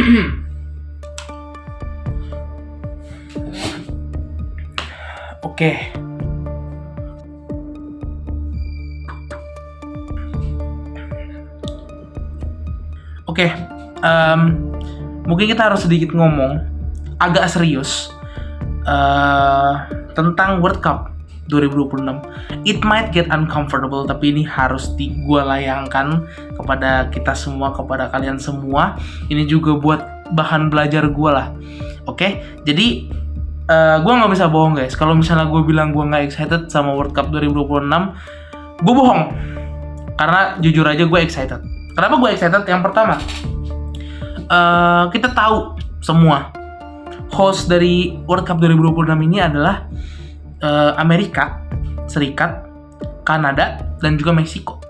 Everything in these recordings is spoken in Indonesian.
Oke. Oke, mungkin kita harus sedikit ngomong agak serius tentang World Cup 2026. It might get uncomfortable, tapi ini harus gue layangkan kepada kita semua, kepada kalian semua. Ini juga buat bahan belajar gue lah. Oke, jadi gue nggak bisa bohong guys. Kalau misalnya gue bilang gue nggak excited sama World Cup 2026, gue bohong. Karena jujur aja gue excited. Kenapa gue excited? Yang pertama, kita tahu semua host dari World Cup 2026 ini adalah Amerika Serikat, Kanada, dan juga Meksiko.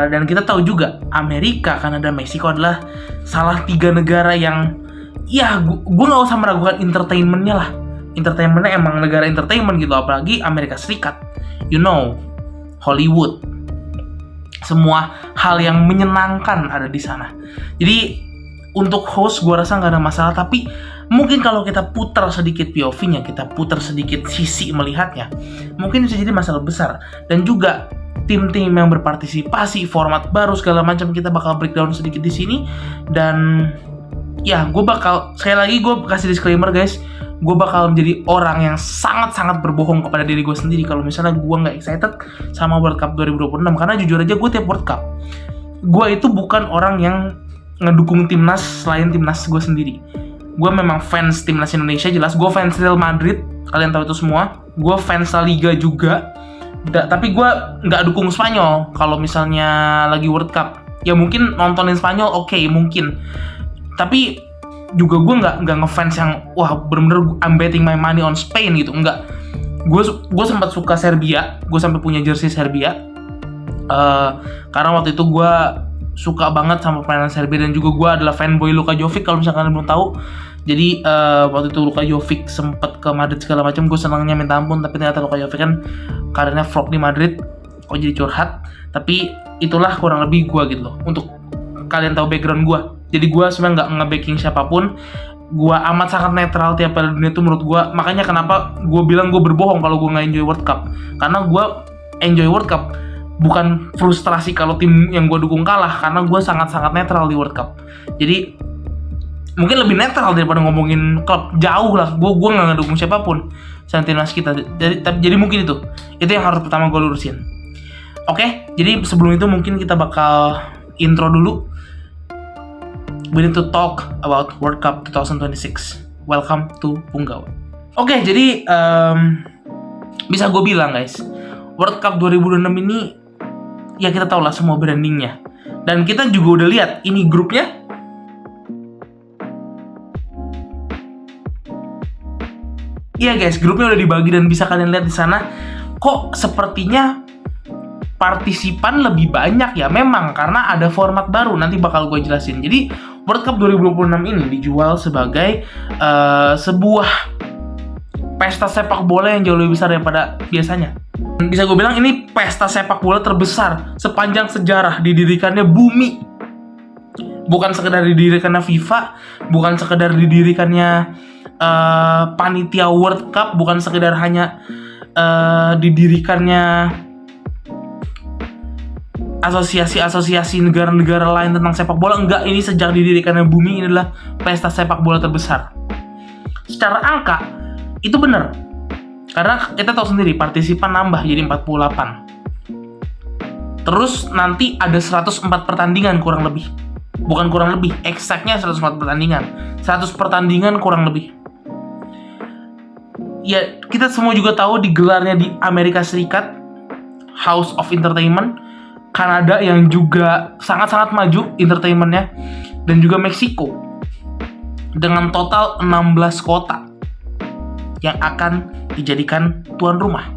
Dan kita tahu juga Amerika, Kanada, Meksiko adalah salah 3 negara yang ya gue nggak usah meragukan entertainmentnya lah. Entertainmentnya emang negara entertainment gitu, apalagi Amerika Serikat. You know, Hollywood. Semua hal yang menyenangkan ada di sana. Jadi untuk host gue rasa nggak ada masalah, tapi mungkin kalau kita putar sedikit POV-nya, kita putar sedikit sisi melihatnya, mungkin bisa jadi masalah besar. Dan juga tim-tim yang berpartisipasi, format baru segala macam, kita bakal breakdown sedikit di sini. Dan ya gue bakal, sekali lagi gue kasih disclaimer guys, gue bakal menjadi orang yang sangat-sangat berbohong kepada diri gue sendiri kalau misalnya gue nggak excited sama World Cup 2026. Karena jujur aja gue tiap World Cup, gue itu bukan orang yang ngedukung timnas selain timnas gue sendiri. Gue memang fans timnas Indonesia, jelas. Gue fans Real Madrid, kalian tahu itu semua. Gue fans La Liga juga. Tapi gue nggak dukung Spanyol kalau misalnya lagi World Cup. Ya mungkin nontonin Spanyol oke, mungkin. Tapi juga gue nggak ngefans yang wah bener-bener I'm betting my money on Spain gitu, enggak. Gue sempat suka Serbia, gue sampai punya jersey Serbia karena waktu itu gue suka banget sama permainan Serbia, dan juga gue adalah fanboy Luka Jovic kalau misalkan kalian belum tahu. Jadi waktu itu Luka Jovic sempat ke Madrid segala macam, gue senangnya minta ampun, tapi ternyata Luka Jovic kan karirnya flop di Madrid. Kok jadi curhat, tapi itulah kurang lebih gue gitu loh, untuk kalian tahu background gue. Jadi gue sebenarnya nggak nge-backing siapapun, gue amat sangat netral tiap Piala Dunia itu menurut gue. Makanya kenapa gue bilang gue berbohong kalau gue nggak enjoy World Cup, karena gue enjoy World Cup, bukan frustrasi kalau tim yang gue dukung kalah, karena gue sangat-sangat netral di World Cup. Jadi mungkin lebih netral daripada ngomongin klub, jauh lah. Gue nggak ngedukung siapapun selain timnas kita. Jadi mungkin itu yang harus pertama gue lurusin. Oke, jadi sebelum itu mungkin kita bakal intro dulu. We need to talk about World Cup 2026. Welcome to Punggawa. Oke, jadi bisa gue bilang guys, World Cup 2026 ini ya kita tahu lah semua brandingnya. Dan kita juga udah lihat ini grupnya. Iya guys, grupnya udah dibagi dan bisa kalian lihat di sana. Kok sepertinya partisipan lebih banyak ya? Memang karena ada format baru, nanti bakal gue jelasin. Jadi World Cup 2026 ini dijual sebagai sebuah pesta sepak bola yang jauh lebih besar daripada biasanya. Bisa gue bilang ini pesta sepak bola terbesar sepanjang sejarah didirikannya bumi. Bukan sekedar didirikannya FIFA, bukan sekedar didirikannya panitia World Cup, bukan sekedar hanya didirikannya asosiasi-asosiasi negara-negara lain tentang sepak bola. Enggak, ini sejak didirikannya bumi, ini adalah pesta sepak bola terbesar. Secara angka itu benar, karena kita tahu sendiri partisipan nambah jadi 48. Terus nanti ada 104 pertandingan kurang lebih. Bukan kurang lebih, exactnya 104 pertandingan. 100 pertandingan kurang lebih. Ya, kita semua juga tahu digelarnya di Amerika Serikat, House of Entertainment, Kanada yang juga sangat-sangat maju entertainmentnya, dan juga Meksiko dengan total 16 kota yang akan dijadikan tuan rumah.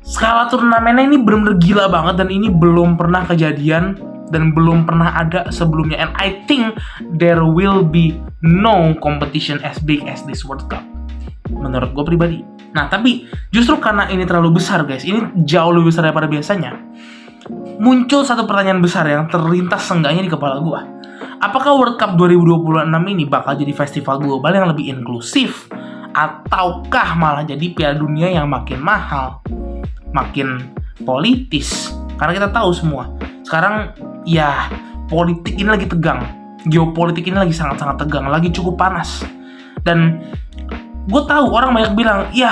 Skala turnamennya ini benar-benar gila banget, dan ini belum pernah kejadian dan belum pernah ada sebelumnya. And I think there will be no competition as big as this World Cup, menurut gue pribadi. Nah, tapi justru karena ini terlalu besar guys, ini jauh lebih besar daripada biasanya, muncul satu pertanyaan besar yang terlintas seenggaknya di kepala gue. Apakah World Cup 2026 ini bakal jadi festival global yang lebih inklusif? Ataukah malah jadi Piala Dunia yang makin mahal, makin politis? Karena kita tahu semua, sekarang ya politik ini lagi tegang, geopolitik ini lagi sangat-sangat tegang, lagi cukup panas. Dan gue tahu orang banyak bilang, ya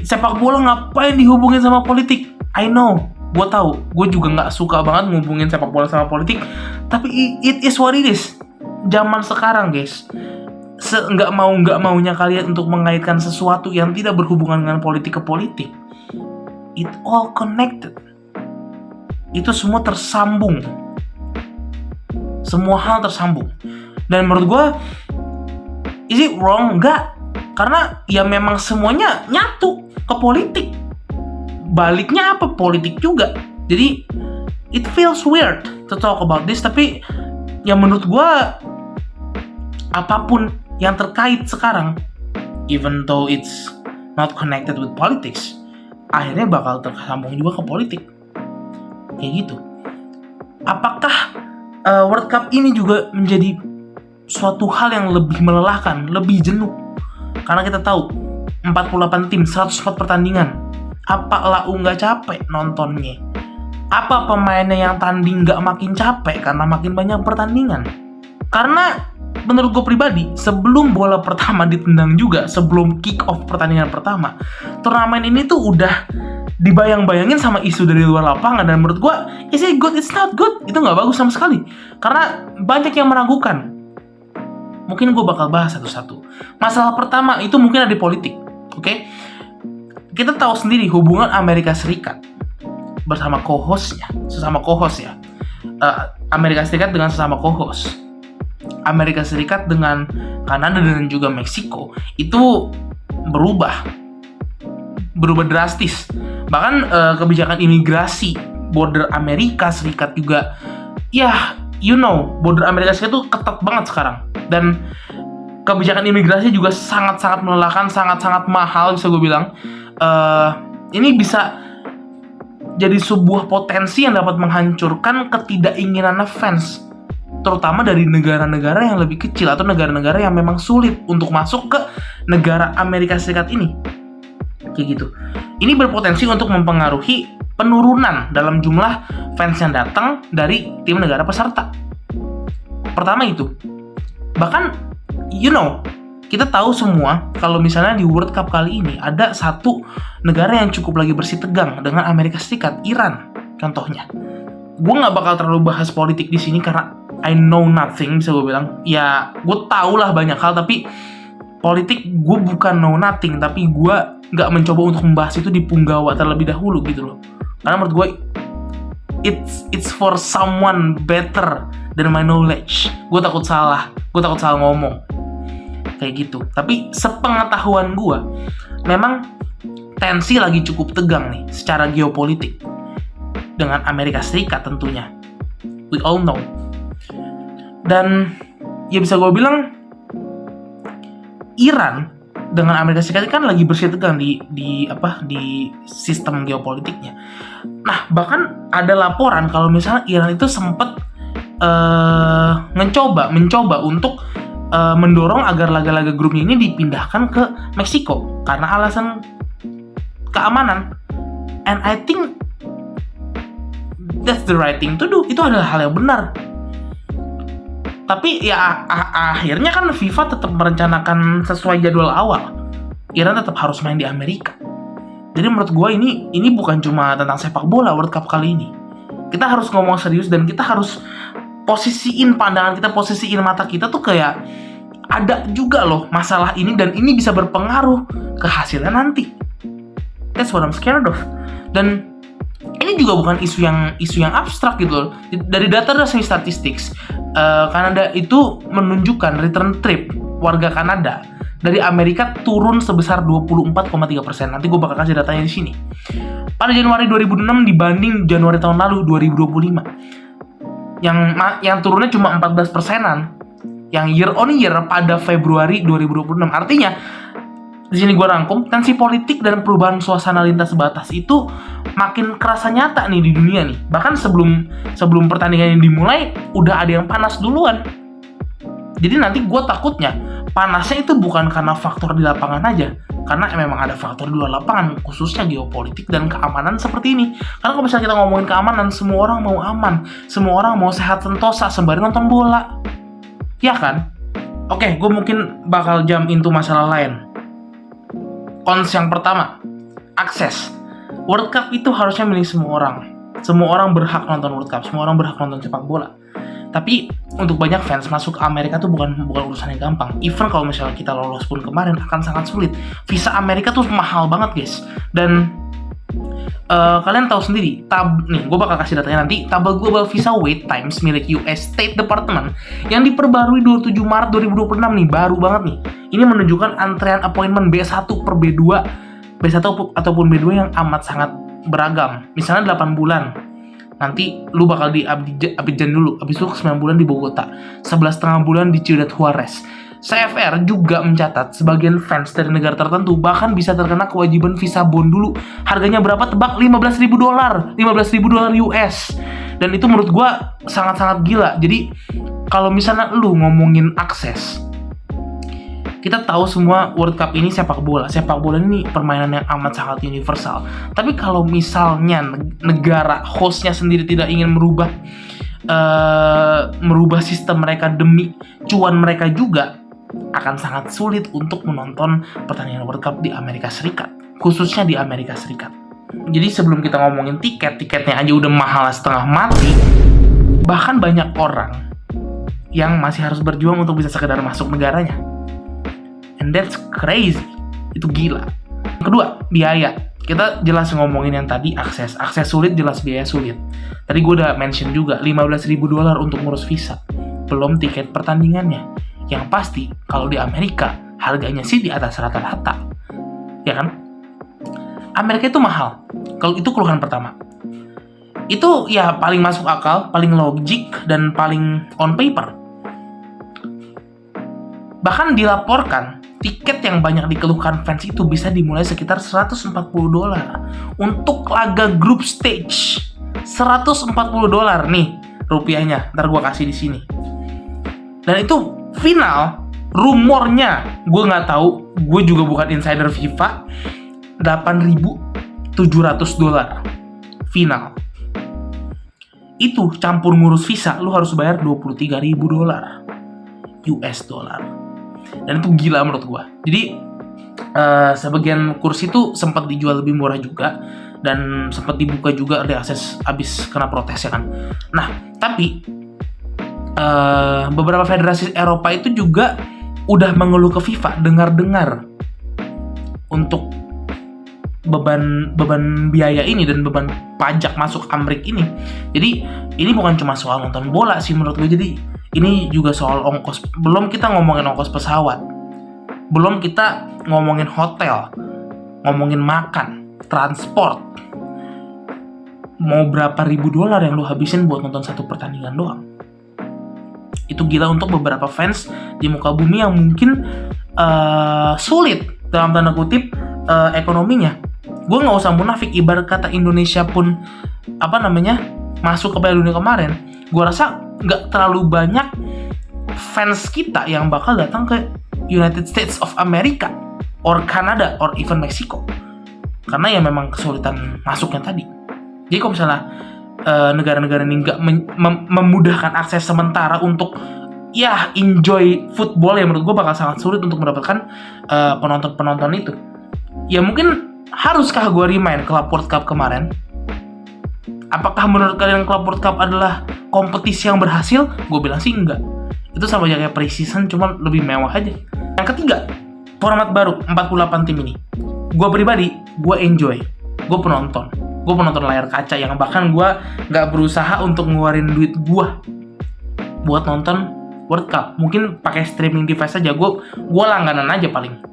sepak bola ngapain dihubungin sama politik? I know, gue tahu, gue juga nggak suka banget ngubungin sepak bola sama politik, tapi it is what it is. Zaman sekarang guys, nggak maunya kalian untuk mengaitkan sesuatu yang tidak berhubungan dengan politik ke politik. It all connected. Itu semua tersambung. Semua hal tersambung. Dan menurut gue, is it wrong? Enggak. Karena ya memang semuanya nyatu ke politik. Baliknya apa? Politik juga. Jadi it feels weird to talk about this. Tapi ya menurut gue, apapun yang terkait sekarang, even though it's not connected with politics, akhirnya bakal tersambung juga ke politik. Kayak gitu. Apakah World Cup ini juga menjadi suatu hal yang lebih melelahkan, lebih jenuh? Karena kita tahu 48 tim, 104 pertandingan. Apa lau nggak capek nontonnya? Apa pemainnya yang tanding nggak makin capek karena makin banyak pertandingan? Karena menurut gue pribadi, sebelum bola pertama ditendang juga, sebelum kick off pertandingan pertama, turnamen ini tuh udah dibayang-bayangin sama isu dari luar lapangan. Dan menurut gue, is it good? It's not good. Itu nggak bagus sama sekali. Karena banyak yang meragukan. Mungkin gue bakal bahas satu-satu. Masalah pertama itu mungkin ada di politik. Oke? Kita tahu sendiri hubungan Amerika Serikat bersama co-hostnya, sesama co-host ya. Amerika Serikat dengan sesama co-host, Amerika Serikat dengan Kanada dan juga Meksiko itu berubah drastis. Bahkan kebijakan imigrasi border Amerika Serikat juga, ya border Amerika Serikat tuh ketat banget sekarang. Dan kebijakan imigrasi juga sangat-sangat melelahkan, sangat-sangat mahal bisa gue bilang. Ini bisa jadi sebuah potensi yang dapat menghancurkan ketidakinginan fans, terutama dari negara-negara yang lebih kecil atau negara-negara yang memang sulit untuk masuk ke negara Amerika Serikat ini. Kayak gitu. Ini berpotensi untuk mempengaruhi penurunan dalam jumlah fans yang datang dari tim negara peserta. Pertama itu. Bahkan, kita tahu semua kalau misalnya di World Cup kali ini ada satu negara yang cukup lagi bersih tegang dengan Amerika Serikat, Iran contohnya. Gue nggak bakal terlalu bahas politik di sini karena I know nothing, bisa gue bilang. Ya, gue tau lah banyak hal, tapi politik gue bukan know nothing, tapi gue nggak mencoba untuk membahas itu di punggawa terlebih dahulu gitu loh. Karena menurut gue it's for someone better than my knowledge. Gue takut salah ngomong kayak gitu. Tapi sepengetahuan gue, memang tensi lagi cukup tegang nih secara geopolitik dengan Amerika Serikat tentunya. We all know. Dan ya bisa gue bilang Iran dengan Amerika Serikat kan lagi bersih tegang di sistem geopolitiknya. Nah, bahkan ada laporan kalau misalnya Iran itu sempat mencoba untuk mendorong agar laga-laga grupnya ini dipindahkan ke Meksiko karena alasan keamanan. And I think that's the right thing to do. Itu adalah hal yang benar. Tapi ya akhirnya kan FIFA tetap merencanakan sesuai jadwal awal. Iran tetap harus main di Amerika. Jadi menurut gue ini bukan cuma tentang sepak bola World Cup kali ini. Kita harus ngomong serius dan kita harus posisiin pandangan kita, posisiin mata kita tuh kayak ada juga loh masalah ini dan ini bisa berpengaruh ke hasilnya nanti. That's what I'm scared of. Dan ini juga bukan isu yang abstrak gitu loh. Dari data resmi statistik, Kanada itu menunjukkan return trip warga Kanada dari Amerika turun sebesar 24,3%. Nanti gue bakal kasih datanya di sini. Pada Januari 2006 dibanding Januari tahun lalu 2025. Yang turunnya cuma 14%-an. Yang year on year pada Februari 2026. Artinya di sini gue rangkum, tensi politik dan perubahan suasana lintas batas itu makin kerasa nyata nih di dunia nih. Bahkan sebelum pertandingan ini dimulai, udah ada yang panas duluan. Jadi nanti gue takutnya panasnya itu bukan karena faktor di lapangan aja, karena memang ada faktor di luar lapangan, khususnya geopolitik dan keamanan seperti ini. Karena kalau misalnya kita ngomongin keamanan, semua orang mau aman, semua orang mau sehat sentosa sembari nonton bola, ya kan? Oke, gue mungkin bakal jump into masalah lain. Cons yang pertama, akses. World Cup itu harusnya milik semua orang. Semua orang berhak nonton World Cup, semua orang berhak nonton sepak bola. Tapi untuk banyak fans masuk ke Amerika tuh bukan urusan yang gampang. Even kalau misalnya kita lolos pun kemarin akan sangat sulit. Visa Amerika tuh mahal banget guys. Dan kalian tahu sendiri, nih gue bakal kasih datanya nanti. Tabel Global Visa Wait Times milik US State Department yang diperbarui 27 Maret 2026 nih, baru banget nih. Ini menunjukkan antrean appointment B1 per B2, B1 ataupun B2 yang amat sangat beragam. Misalnya 8 bulan. Nanti lu bakal di Abidjan dulu, habis itu 9 bulan di Bogota, 11,5 bulan di Ciudad Juarez. CFR juga mencatat sebagian fans dari negara tertentu bahkan bisa terkena kewajiban visa bond dulu. Harganya berapa? Tebak, $15.000. $15.000 US. Dan itu menurut gua sangat-sangat gila. Jadi kalau misalnya lu ngomongin akses, kita tahu semua World Cup ini sepak bola. Sepak bola ini permainan yang amat sangat universal. Tapi kalau misalnya negara hostnya sendiri tidak ingin merubah sistem mereka demi cuan mereka juga, akan sangat sulit untuk menonton pertandingan World Cup di Amerika Serikat. Khususnya di Amerika Serikat. Jadi sebelum kita ngomongin tiketnya aja udah mahal setengah mati. Bahkan banyak orang yang masih harus berjuang untuk bisa sekedar masuk negaranya. And that's crazy. Itu gila. Yang kedua, biaya. Kita jelas ngomongin yang tadi akses. Akses sulit, jelas biaya sulit. Tadi gue udah mention juga $15.000 untuk ngurus visa. Belum tiket pertandingannya. Yang pasti, kalau di Amerika, harganya sih di atas rata-rata. Ya kan? Amerika itu mahal. Kalau itu keluhan pertama. Itu ya paling masuk akal, paling logik, dan paling on paper. Bahkan dilaporkan, tiket yang banyak dikeluhkan fans itu bisa dimulai sekitar $140 untuk laga group stage. $140 nih rupiahnya. Ntar gue kasih di sini. Dan itu final, rumornya gue nggak tahu, gue juga bukan insider FIFA. $8.700 final. Itu campur ngurus visa, lu harus bayar $23.000 US dollar. Dan itu gila menurut gua. Jadi sebagian kursi itu sempat dijual lebih murah juga dan sempat dibuka juga ada akses abis kena protes ya kan. Nah, tapi beberapa federasi Eropa itu juga udah mengeluh ke FIFA dengar-dengar untuk beban biaya ini dan beban pajak masuk Amerika ini. Jadi ini bukan cuma soal nonton bola sih menurut gue. Jadi ini juga soal ongkos. Belum kita ngomongin ongkos pesawat, belum kita ngomongin hotel, ngomongin makan, transport. Mau berapa ribu dolar yang lu habisin buat nonton satu pertandingan doang? Itu gila untuk beberapa fans di muka bumi yang mungkin sulit dalam tanda kutip ekonominya. Gue nggak usah munafik, ibarat kata Indonesia pun masuk ke Piala Dunia kemarin, gue rasa nggak terlalu banyak fans kita yang bakal datang ke United States of America or Canada or even Mexico karena ya memang kesulitan masuknya tadi. Jadi kalau misalnya negara-negara ini nggak memudahkan akses sementara untuk ya enjoy football, ya menurut gue bakal sangat sulit untuk mendapatkan penonton itu. Ya mungkin haruskah gue remind Club World Cup kemarin? Apakah menurut kalian Club World Cup adalah kompetisi yang berhasil? Gue bilang sih enggak. Itu sama aja kayak pre-season, cuma lebih mewah aja. Yang ketiga, format baru 48 tim ini. Gue pribadi, gue enjoy. Gue penonton layar kaca yang bahkan gue nggak berusaha untuk ngeluarin duit gue buat nonton World Cup. Mungkin pakai streaming device aja. Gue langganan aja paling.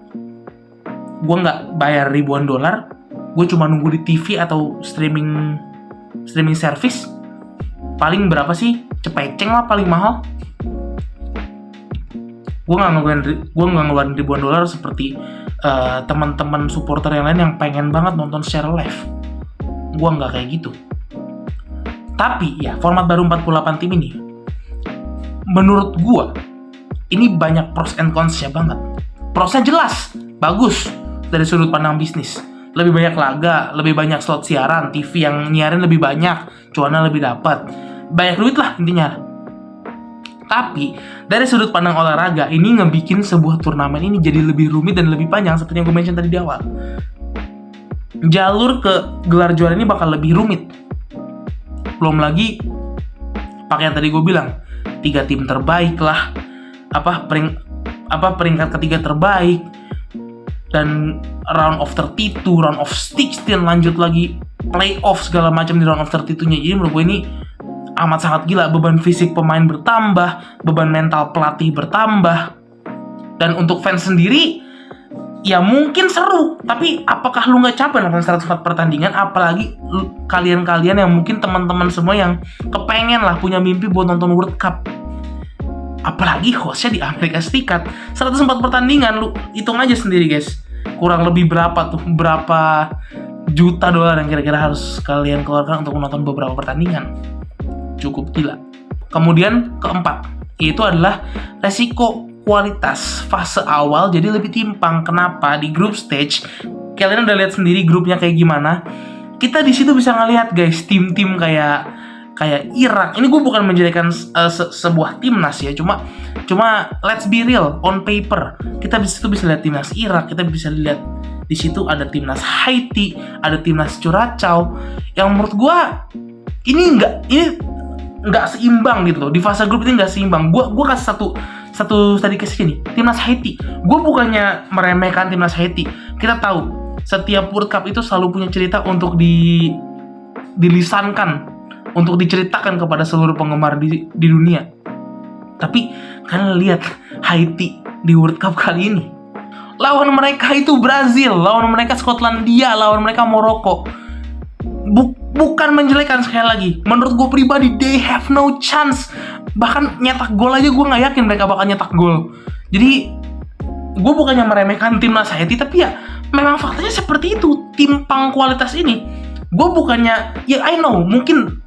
Gue nggak bayar ribuan dolar. Gue cuma nunggu di TV atau streaming service. Paling berapa sih? Cepeceng lah paling mahal. Gue nggak ngeluarin ribuan dolar seperti teman-teman supporter yang lain yang pengen banget nonton secara live. Gue nggak kayak gitu. Tapi ya format baru 48 tim ini, menurut gue ini banyak pros and cons-nya banget. Prosnya jelas, bagus dari sudut pandang bisnis. Lebih banyak laga, lebih banyak slot siaran, TV yang nyiarin lebih banyak, cuannya lebih dapat. Banyak duit lah intinya. Tapi dari sudut pandang olahraga, ini ngebikin sebuah turnamen ini jadi lebih rumit dan lebih panjang seperti yang gue mention tadi di awal. Jalur ke gelar juara ini bakal lebih rumit. Belum lagi pakai yang tadi gue bilang, 3 tim terbaik lah, peringkat ketiga terbaik, dan round of 32, round of 16, lanjut lagi playoff segala macam di round of 32-nya. Jadi menurut gue ini amat sangat gila. Beban fisik pemain bertambah, beban mental pelatih bertambah. Dan untuk fans sendiri, ya mungkin seru, tapi apakah lu nggak capek nonton 104 pertandingan? Apalagi kalian-kalian yang mungkin teman-teman semua yang kepengen lah punya mimpi buat nonton World Cup. Apalagi hostnya di Amerika Serikat. 104 pertandingan, lu hitung aja sendiri guys. Kurang lebih berapa juta dolar yang kira-kira harus kalian keluarkan untuk menonton beberapa pertandingan. Cukup gila. Kemudian keempat, yaitu adalah resiko kualitas fase awal jadi lebih timpang. Kenapa? Di group stage, kalian udah lihat sendiri grupnya kayak gimana. Kita di situ bisa ngelihat guys, tim-tim kayak Irak. Ini gue bukan menjadikan sebuah timnas ya, cuma let's be real, on paper kita di situ bisa lihat timnas Irak, kita bisa lihat di situ ada timnas Haiti, ada timnas Curacao, yang menurut gue ini nggak seimbang gitu loh. Di fase grup ini nggak seimbang. Gue kasih satu tadi case nih, timnas Haiti. Gue bukannya meremehkan timnas Haiti. Kita tahu setiap World Cup itu selalu punya cerita untuk dilisankan, untuk diceritakan kepada seluruh penggemar di dunia. Tapi kalian lihat Haiti di World Cup kali ini, lawan mereka itu Brazil, lawan mereka Skotlandia, lawan mereka Maroko. Bukan menjelekan, sekali lagi, menurut gue pribadi they have no chance. Bahkan nyetak gol aja gue nggak yakin mereka bakal nyetak gol. Jadi gue bukannya meremehkan timnas Haiti, tapi ya memang faktanya seperti itu, timpang kualitas ini. Gue bukannya, ya I know mungkin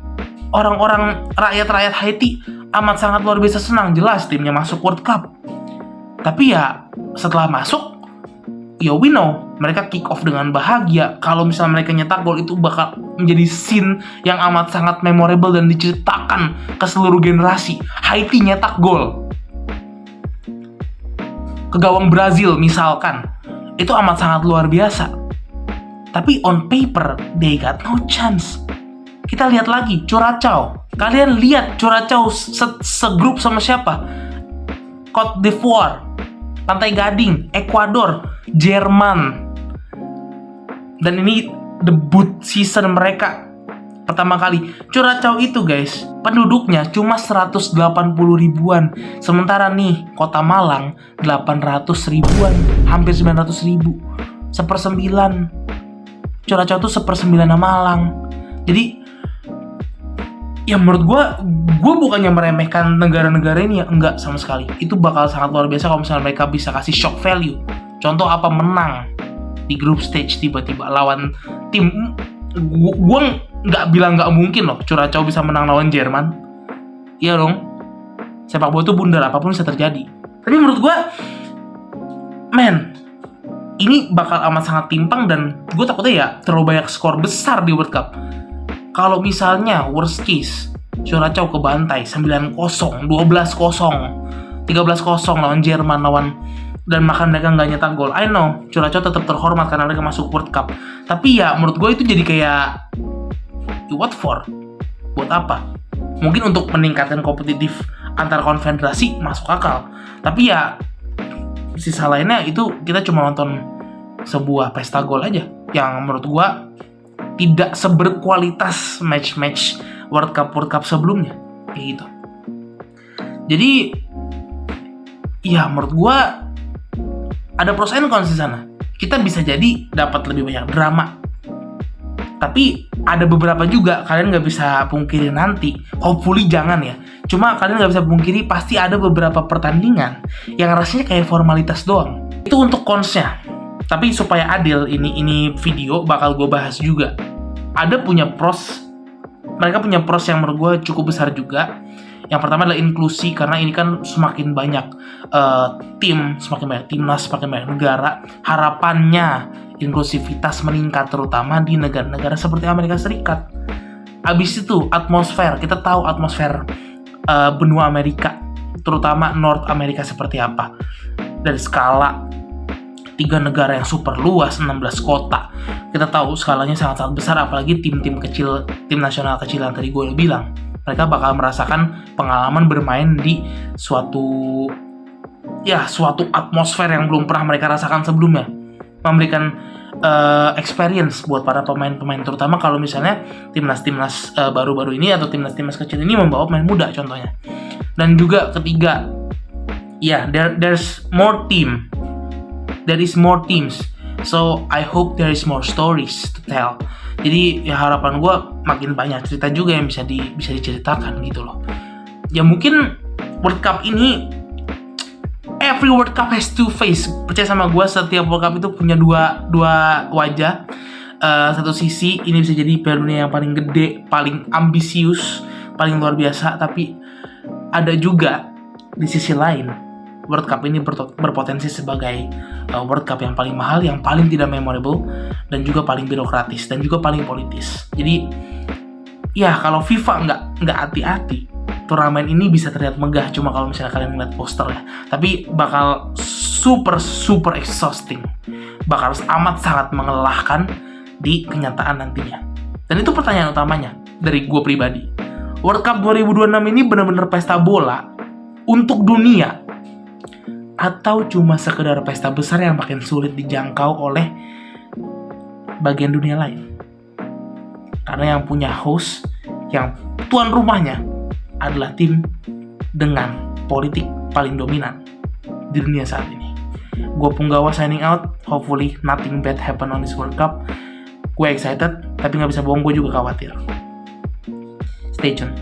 orang-orang rakyat Haiti amat sangat luar biasa senang, jelas timnya masuk World Cup. Tapi ya setelah masuk, ya we know mereka kick off dengan bahagia. Kalau misalnya mereka nyetak gol, itu bakal menjadi scene yang amat sangat memorable dan diceritakan ke seluruh generasi. Haiti nyetak gol ke gawang Brazil misalkan, itu amat sangat luar biasa. Tapi on paper they got no chance. Kita lihat lagi Curacao. Kalian lihat Curacao segrup sama siapa? Cote d'Ivoire, Pantai Gading, Ekuador, Jerman. Dan ini debut season mereka pertama kali. Curacao itu guys, penduduknya cuma 180 ribuan. Sementara nih Kota Malang 800 ribuan, hampir 900 ribu. 1/9. Curacao tuh 1/9 Malang. Jadi ya menurut gue bukannya meremehkan negara-negara ini ya, enggak sama sekali. Itu bakal sangat luar biasa kalau misalnya mereka bisa kasih shock value. Contoh apa, menang di group stage tiba-tiba lawan tim. Gue nggak bilang nggak mungkin loh Curacao bisa menang lawan Jerman. Iya dong, sepak bola itu bundar, apapun bisa terjadi. Tapi menurut gue, ini bakal amat sangat timpang. Dan gue takutnya ya terlalu banyak skor besar di World Cup. Kalau misalnya worst case Curacao kebantai 9-0, 12-0, 13-0 lawan Jerman, dan makan mereka nggak nyetak gol. I know Curacao tetap terhormat karena mereka masuk World Cup. Tapi ya menurut gue itu jadi kayak what for? Buat apa? Mungkin untuk meningkatkan kompetitif antar konfederasi masuk akal. Tapi ya sisa lainnya itu kita cuma nonton sebuah pesta gol aja yang menurut gue tidak seberkualitas match-match World Cup sebelumnya kayak gitu. Jadi ya menurut gue ada pros and cons di sana. Kita bisa jadi dapat lebih banyak drama, tapi ada beberapa juga kalian nggak bisa pungkiri nanti. Hopefully jangan ya. Cuma kalian nggak bisa pungkiri pasti ada beberapa pertandingan yang rasanya kayak formalitas doang. Itu untuk consnya. Tapi supaya adil, ini video bakal gue bahas juga. Mereka punya pros yang menurut gue cukup besar juga. Yang pertama adalah inklusi, karena ini kan semakin banyak tim, semakin banyak timnas, semakin banyak negara. Harapannya inklusivitas meningkat, terutama di negara-negara seperti Amerika Serikat. Abis itu atmosfer, kita tahu atmosfer benua Amerika, terutama North Amerika seperti apa. Dari skala 3 negara yang super luas, 16 kota, kita tahu skalanya sangat-sangat besar, apalagi tim-tim kecil, tim nasional kecil yang tadi gue bilang. Mereka bakal merasakan pengalaman bermain di suatu atmosfer yang belum pernah mereka rasakan sebelumnya. Memberikan experience buat para pemain-pemain, terutama kalau misalnya timnas-timnas baru-baru ini atau timnas-timnas kecil ini membawa pemain muda contohnya. Dan juga ketiga, there's more team. There is more teams. So I hope there is more stories to tell. Jadi ya harapan gue makin banyak cerita juga yang bisa diceritakan gitu loh. Ya mungkin World Cup ini, every World Cup has two face. Percaya sama gue, setiap World Cup itu punya dua wajah. Satu sisi ini bisa jadi Piala Dunia yang paling gede, paling ambisius, paling luar biasa. Tapi ada juga di sisi lain, World Cup ini berpotensi sebagai World Cup yang paling mahal, yang paling tidak memorable, dan juga paling birokratis, dan juga paling politis. Jadi ya kalau FIFA nggak hati-hati, turnamen ini bisa terlihat megah cuma kalau misalnya kalian ngeliat poster ya. Tapi bakal super exhausting, bakal amat sangat mengelelahkan di kenyataan nantinya. Dan itu pertanyaan utamanya dari gue pribadi. World Cup 2026 ini benar-benar pesta bola untuk dunia, atau cuma sekedar pesta besar yang makin sulit dijangkau oleh bagian dunia lain? Karena yang punya host, yang tuan rumahnya adalah tim dengan politik paling dominan di dunia saat ini. Gue Punggawa signing out. Hopefully nothing bad happen on this World Cup. Gue excited, tapi gak bisa bohong, gue juga khawatir. Stay tuned.